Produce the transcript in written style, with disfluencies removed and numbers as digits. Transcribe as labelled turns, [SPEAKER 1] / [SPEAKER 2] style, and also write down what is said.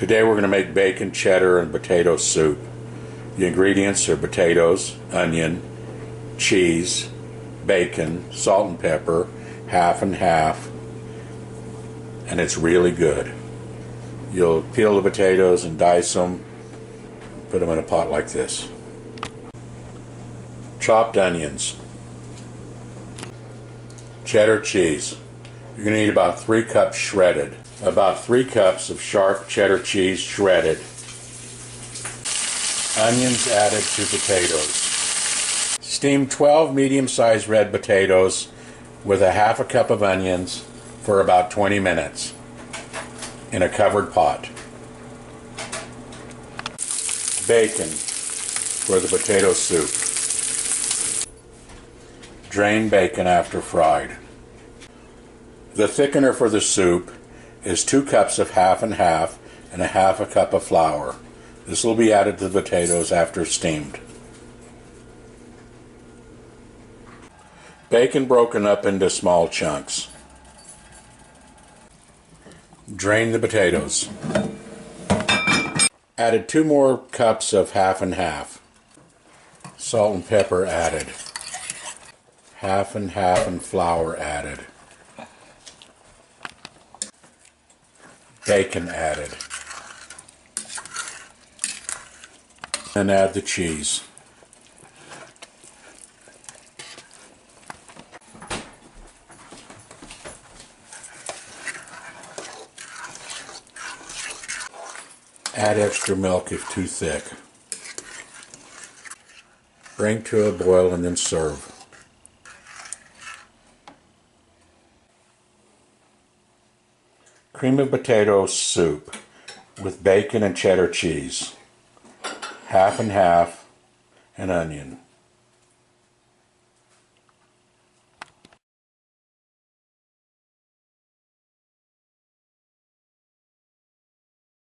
[SPEAKER 1] Today we're going to make bacon, cheddar, and potato soup. The ingredients are potatoes, onion, cheese, bacon, salt and pepper, half and half, and it's really good. You'll peel the potatoes and dice them, put them in a pot like this. Chopped onions, cheddar cheese. You're going to need about 3 cups shredded. About 3 cups of sharp cheddar cheese shredded. Onions added to potatoes. Steam 12 medium-sized red potatoes with a half a cup of onions for about 20 minutes in a covered pot. Bacon for the potato soup. Drain bacon after fried. The thickener for the soup is 2 cups of half and half and a half a cup of flour. This will be added to the potatoes after steamed. Bacon broken up into small chunks. Drain the potatoes. Added 2 more cups of half and half. Salt and pepper added. Half and half and flour added. Bacon added. And add the cheese. Add extra milk if too thick. Bring to a boil and then serve. Cream of potato soup with bacon and cheddar cheese, half and half, and onion.